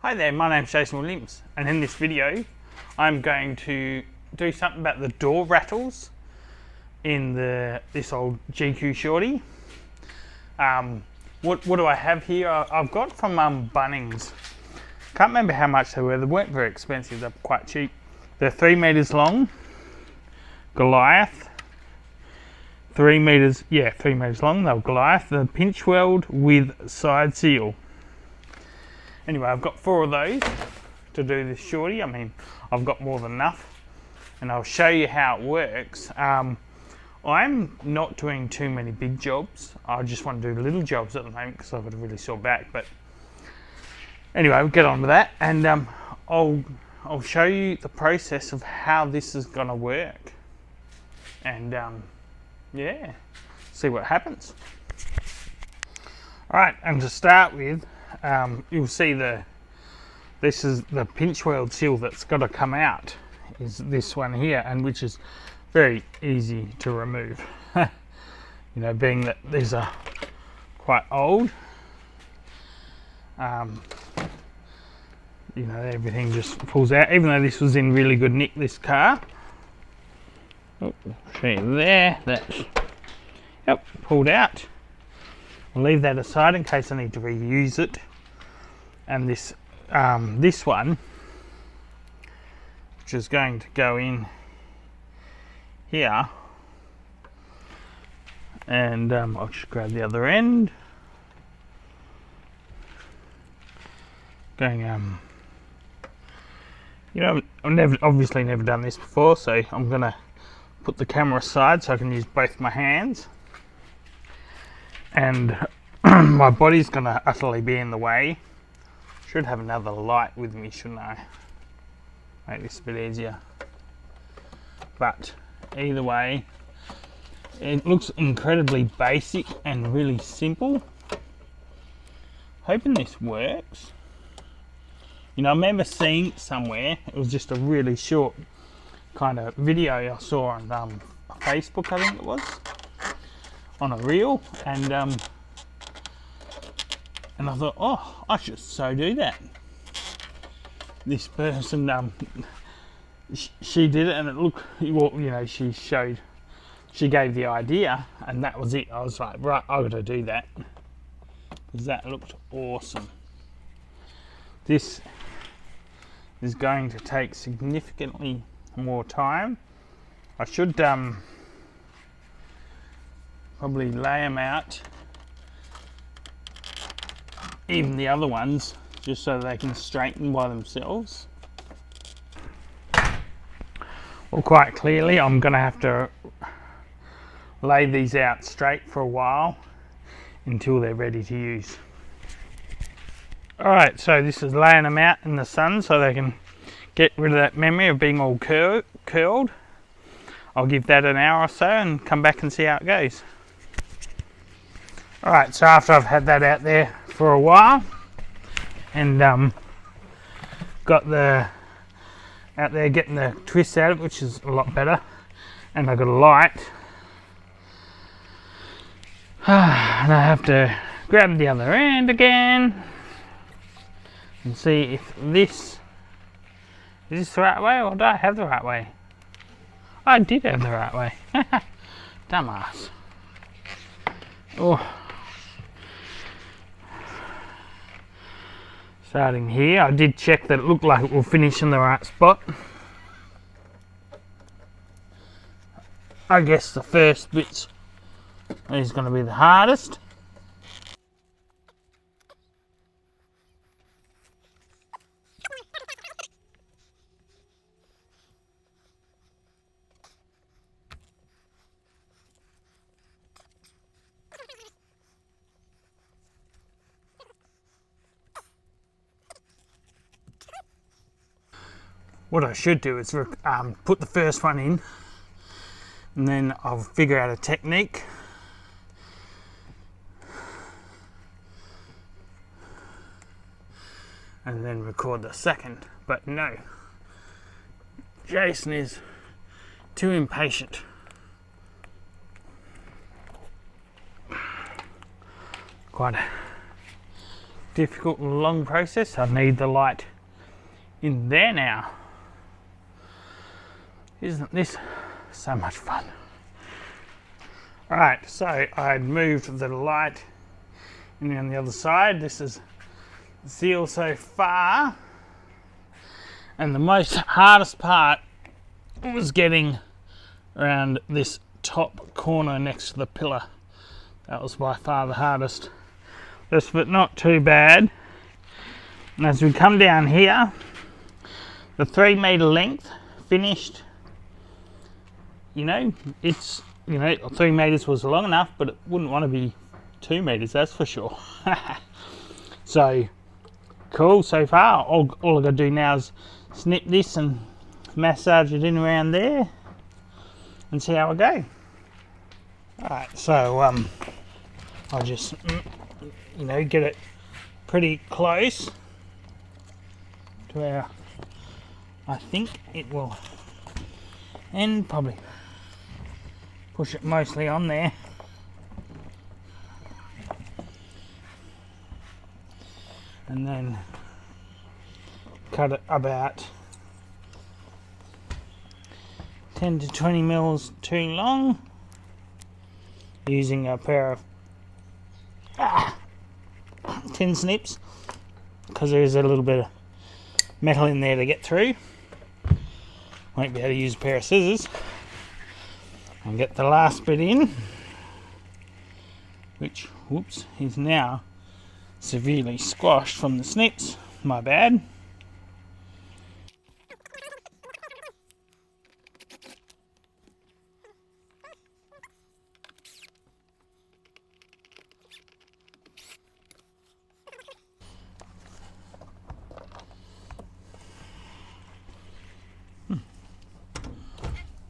Hi there, my name's Jason Williams, and in this video I'm going to do something about the door rattles in this old GQ Shorty. What do I have here? I've got from Bunnings. Can't remember how much they were. They weren't very expensive, they're quite cheap. They're 3 meters long, Goliath. 3 meters long, they're Goliath. The pinch weld with side seal. Anyway, I've got 4 of those to do this shorty. I mean, I've got more than enough, and I'll show you how it works. I'm not doing too many big jobs. I just want to do little jobs at the moment because I've got a really sore back. But anyway, we'll get on with that, and I'll show you the process of how this is going to work, and yeah, see what happens. All right, and to start with, you'll see this is the pinch weld seal that's got to come out, is this one here, and which is very easy to remove. You know, being that these are quite old, you know, everything just pulls out. Even though this was in really good nick, this car. Oh, show you there. That's pulled out. I'll leave that aside in case I need to reuse it. And this one, which is going to go in here, and I'll just grab the other end. Going, you know, I've obviously never done this before, so I'm gonna put the camera aside so I can use both my hands. And my body's gonna utterly be in the way. Should have another light with me, shouldn't I? Make this a bit easier. But either way, it looks incredibly basic and really simple. Hoping this works. You know, I remember seeing it somewhere. It was just a really short kind of video I saw on Facebook, I think it was, on a reel, and I thought, oh, I should so do that. This person, she did it, and it looked, well, you know, she gave the idea, and that was it. I was like, right, I've got to do that, because that looked awesome. This is going to take significantly more time. I should probably lay them out, even the other ones, just so they can straighten by themselves. Well, quite clearly I'm going to have to lay these out straight for a while until they're ready to use. Alright, so this is laying them out in the sun so they can get rid of that memory of being all curled. I'll give that an hour or so and come back and see how it goes. Alright, so after I've had that out there for a while, and got out there getting the twist out of it, which is a lot better, and I've got a light, and I have to grab the other end again and see if this is the right way, or do I have the right way? I did have the right way. Dumbass. Oh. Starting here, I did check that it looked like it will finish in the right spot. I guess the first bit is going to be the hardest. What I should do is put the first one in, and then I'll figure out a technique and then record the second. But no, Jason is too impatient. quite difficult and long process. I need the light in there now. Isn't this so much fun? Alright, so I'd moved the light in on the other side. This is seal so far. And the most hardest part was getting around this top corner next to the pillar. That was by far the hardest. But not too bad. And as we come down here, the 3 metre length finished. You know, it's, 3 metres was long enough, but it wouldn't want to be 2 metres, that's for sure. So, cool so far. All I've got to do now is snip this and massage it in around there and see how I go. Alright, so I'll just, get it pretty close to where I think it will end, probably push it mostly on there. And then cut it about 10 to 20 mils too long, using a pair of tin snips, because there's a little bit of metal in there to get through. Won't be able to use a pair of scissors. And get the last bit in, which, whoops, is now severely squashed from the snips. My bad.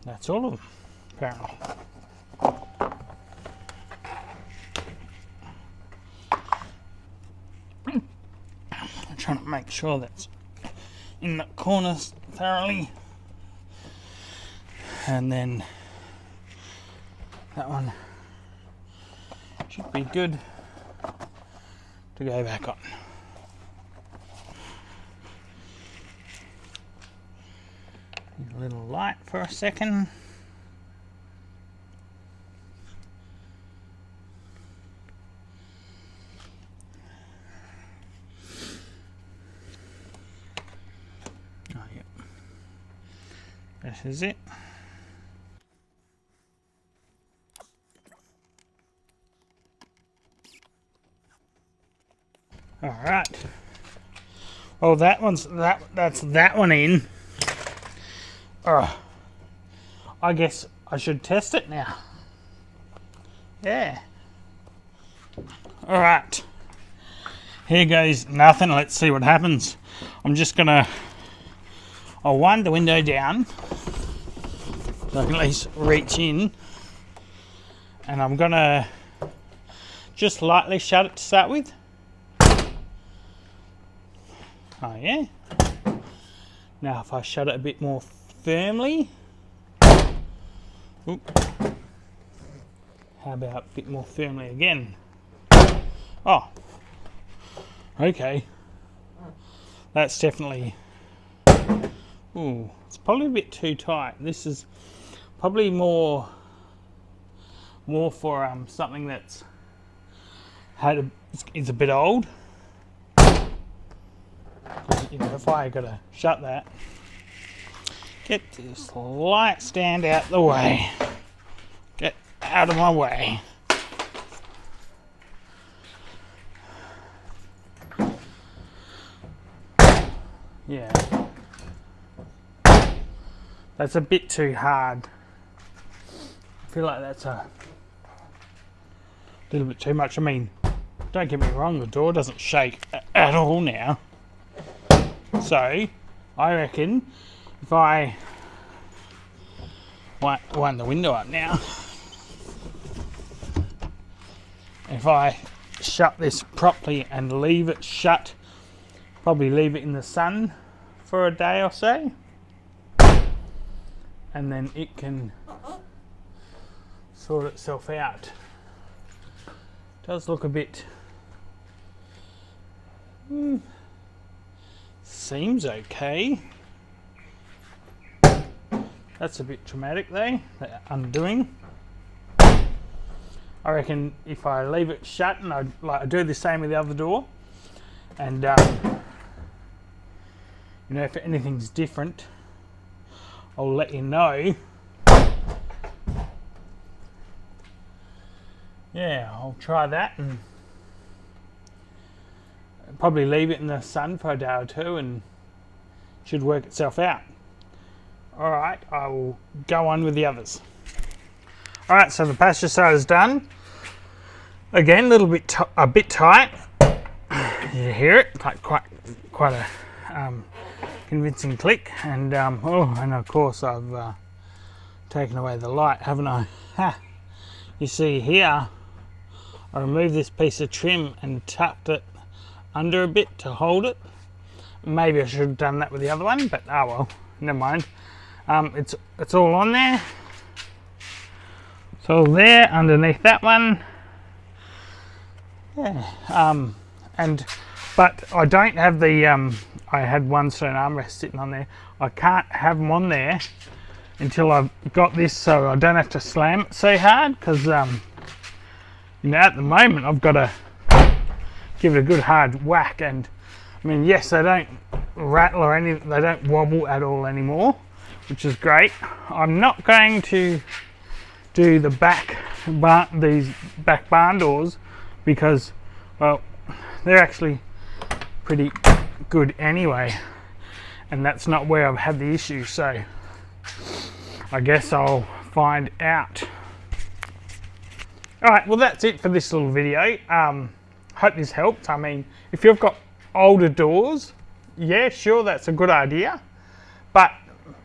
That's all of them, apparently. I'm trying to make sure that's in the corners thoroughly. And then that one should be good to go back on. A little light for a second. Oh, yep. This is it. All right. Well, that's that one in. I guess I should test it now. Yeah. Alright. Here goes nothing. Let's see what happens. I'll wind the window down so I can at least reach in. And I'm gonna just lightly shut it to start with. Oh yeah. Now if I shut it a bit more firmly. Oop. How about a bit more firmly again? Oh, okay. That's definitely. Ooh, it's probably a bit too tight. This is probably more for something that's is a bit old. If I gotta shut that. Get this light stand out the way. Get out of my way. Yeah. That's a bit too hard. I feel like that's a little bit too much. I mean, don't get me wrong, the door doesn't shake at all now. So, I reckon if I wind the window up now, if I shut this properly and leave it shut, probably leave it in the sun for a day or so, and then it can sort itself out. It does look a bit Seems okay. That's a bit traumatic though, the undoing. I reckon if I leave it shut and I do the same with the other door, and you know, if anything's different, I'll let you know. Yeah, I'll try that and probably leave it in the sun for a day or two and it should work itself out. Alright, I will go on with the others. Alright, so the passenger side is done. Again, a bit tight. You hear it, like quite a convincing click, and and of course I've taken away the light, haven't I? Ha. You see here, I removed this piece of trim and tucked it under a bit to hold it. Maybe I should have done that with the other one, but oh well, never mind. It's all on there. It's all there underneath that one. Yeah. But I don't have the I had one stone armrest sitting on there. I can't have them on there until I've got this, so I don't have to slam it so hard, because you know, at the moment I've got to give it a good hard whack, and I mean, yes, they don't rattle or anything, they don't wobble at all anymore, which is great. I'm not going to do the these back barn doors, because, well, they're actually pretty good anyway, and that's not where I've had the issue, so I guess I'll find out. Alright, well that's it for this little video. Hope this helped. I mean, if you've got older doors, yeah, sure, that's a good idea, but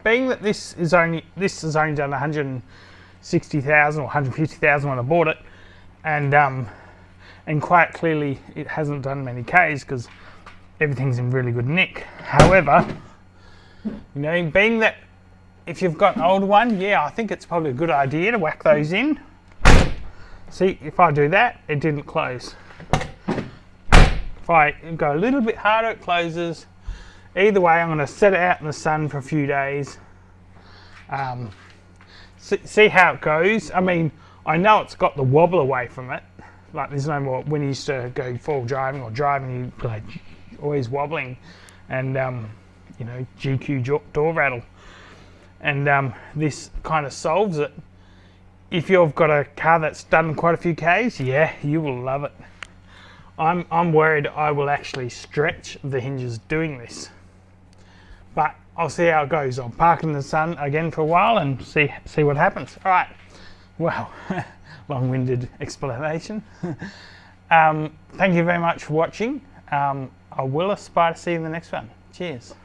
being that this has only done 160,000 or 150,000 when I bought it, and quite clearly it hasn't done many Ks because everything's in really good nick. However, you know, being that if you've got an older one, yeah, I think it's probably a good idea to whack those in. See, if I do that, it didn't close. If I go a little bit harder, it closes. Either way, I'm going to set it out in the sun for a few days. See how it goes. I mean, I know it's got the wobble away from it. Like, there's no more, when you used to go full driving or driving, you like always wobbling, and you know, GQ door rattle. And this kind of solves it. If you've got a car that's done quite a few Ks, yeah, you will love it. I'm worried I will actually stretch the hinges doing this, but I'll see how it goes. I'll park in the sun again for a while and see what happens. All right, well, long-winded explanation. Thank you very much for watching. I will aspire to see you in the next one. Cheers.